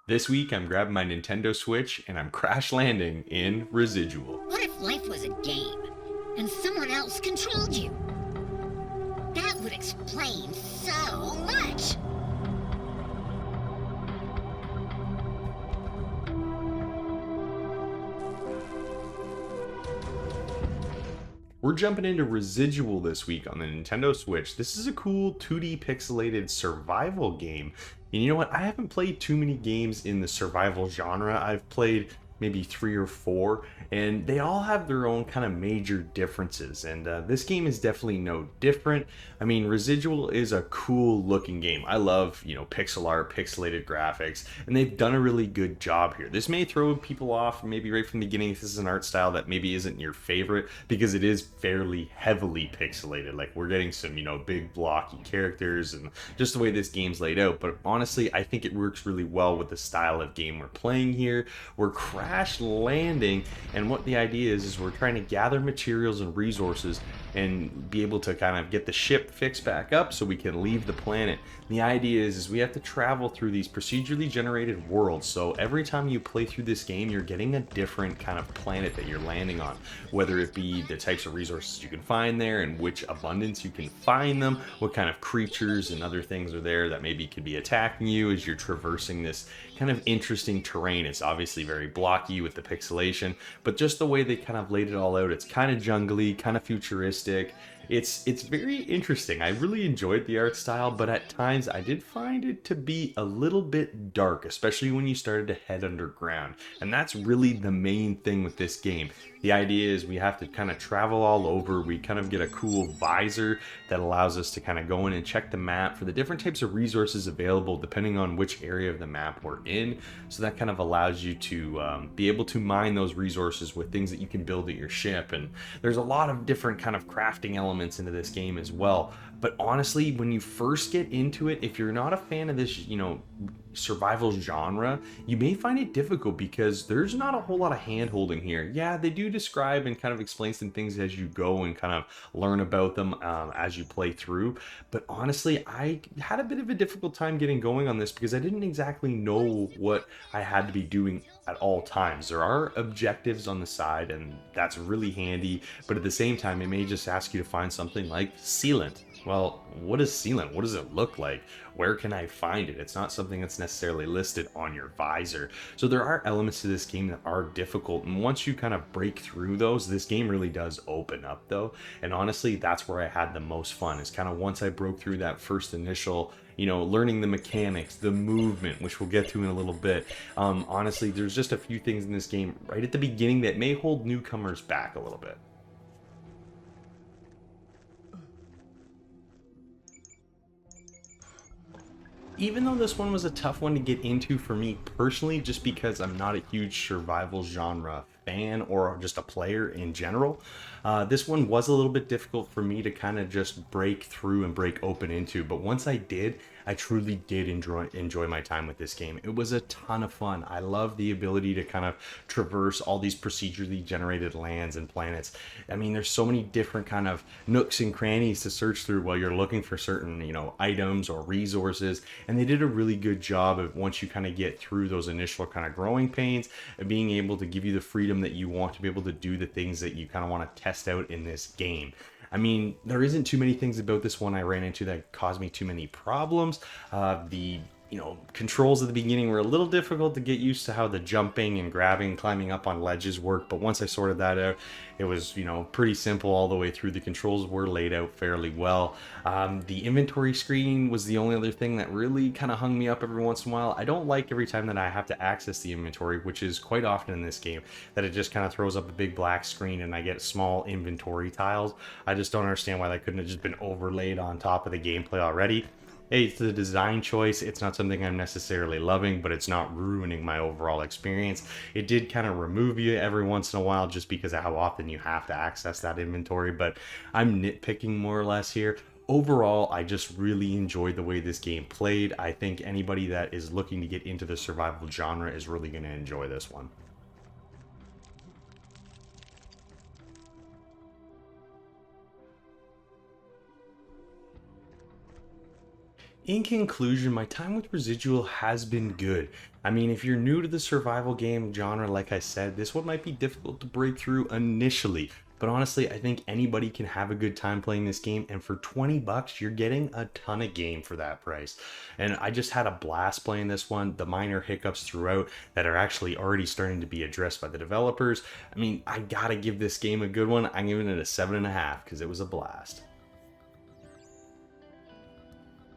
This week, I'm grabbing my Nintendo Switch and I'm crash landing in Residual. What if life was a game and someone else controlled you? That would explain so much! We're jumping into Residual this week on the Nintendo Switch. This is a cool 2D pixelated survival game. And you know what? I haven't played too many games in the survival genre. I've played maybe three or four, and they all have their own kind of major differences. And this game is definitely no different. I mean, Residual is a cool looking game. I love, pixel art, pixelated graphics, and they've done a really good job here. This may throw people off maybe right from the beginning if this is an art style that maybe isn't your favorite, because it is fairly heavily pixelated. Like, we're getting some, big blocky characters and just the way this game's laid out. But honestly, I think it works really well with the style of game we're playing here. We're crash landing, and what the idea is we're trying to gather materials and resources and be able to kind of get the ship fixed back up so we can leave the planet. The idea is we have to travel through these procedurally generated worlds. So every time you play through this game, you're getting a different kind of planet that you're landing on, whether it be the types of resources you can find there and which abundance you can find them, what kind of creatures and other things are there that maybe could be attacking you as you're traversing this kind of interesting terrain. It's obviously very blocky with the pixelation, but just the way they kind of laid it all out, it's kind of jungly, kind of futuristic. It's very interesting. I really enjoyed the art style, but at times I did find it to be a little bit dark, especially when you started to head underground. And that's really the main thing with this game. The idea is we have to kind of travel all over. We kind of get a cool visor that allows us to kind of go in and check the map for the different types of resources available depending on which area of the map we're in. So that kind of allows you to be able to mine those resources with things that you can build at your ship. And there's a lot of different kind of crafting elements into this game as well. But honestly, when you first get into it, if you're not a fan of this, survival genre, you may find it difficult because there's not a whole lot of hand holding here. Yeah, they do describe and kind of explain some things as you go and kind of learn about them as you play through. But honestly, I had a bit of a difficult time getting going on this because I didn't exactly know what I had to be doing at all times. There are objectives on the side, and that's really handy, but at the same time, it may just ask you to find something like sealant. Well, what is sealant? What does it look like? Where can I find it? It's not something that's necessarily listed on your visor. So there are elements to this game that are difficult. And once you kind of break through those, this game really does open up though. And honestly, that's where I had the most fun, is kind of once I broke through that first initial, learning the mechanics, the movement, which we'll get to in a little bit. Honestly, there's just a few things in this game right at the beginning that may hold newcomers back a little bit. Even though this one was a tough one to get into for me personally, just because I'm not a huge survival genre fan or just a player in general, this one was a little bit difficult for me to kind of just break through and break open into. But once I did, I truly did enjoy my time with this game. It was a ton of fun. I love the ability to kind of traverse all these procedurally generated lands and planets. I mean, there's so many different kind of nooks and crannies to search through while you're looking for certain, items or resources. And they did a really good job of, once you kind of get through those initial kind of growing pains, of being able to give you the freedom that you want to be able to do the things that you kind of want to test out in this game. I mean, there isn't too many things about this one I ran into that caused me too many problems. The controls at the beginning were a little difficult to get used to how the jumping and grabbing and climbing up on ledges work, but once I sorted that out, it was, pretty simple all the way through. The controls were laid out fairly well. The inventory screen was the only other thing that really kind of hung me up every once in a while. I don't like every time that I have to access the inventory, which is quite often in this game, that it just kind of throws up a big black screen and I get small inventory tiles. I just don't understand why that couldn't have just been overlaid on top of the gameplay already. Hey, it's a design choice. It's not something I'm necessarily loving, but it's not ruining my overall experience. It did kind of remove you every once in a while just because of how often you have to access that inventory, but I'm nitpicking more or less here. Overall, I just really enjoyed the way this game played. I think anybody that is looking to get into the survival genre is really going to enjoy this one. In conclusion, my time with Residual has been good. I mean, if you're new to the survival game genre, like I said, this one might be difficult to break through initially. But honestly, I think anybody can have a good time playing this game, and for 20 bucks, you're getting a ton of game for that price. And I just had a blast playing this one. The minor hiccups throughout that are actually already starting to be addressed by the developers. I mean, I gotta give this game a good one. I'm giving it a 7.5 because it was a blast.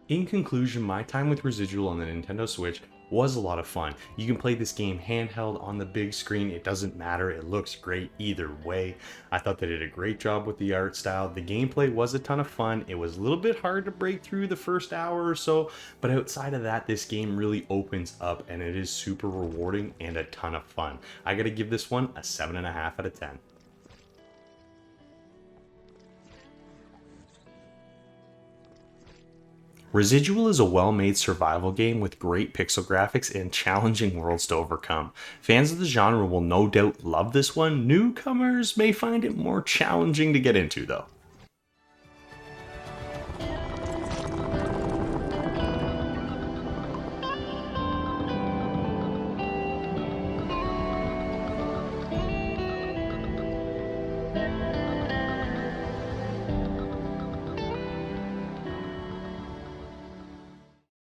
In conclusion, my time with Residual on the Nintendo Switch was a lot of fun. You can play this game handheld on the big screen, it doesn't matter, it looks great either way. I thought they did a great job with the art style. The gameplay was a ton of fun. It was a little bit hard to break through the first hour or so, but outside of that, this game really opens up and it is super rewarding and a ton of fun. I gotta give this one a 7.5 out of 10. Residual is a well-made survival game with great pixel graphics and challenging worlds to overcome. Fans of the genre will no doubt love this one. Newcomers may find it more challenging to get into though.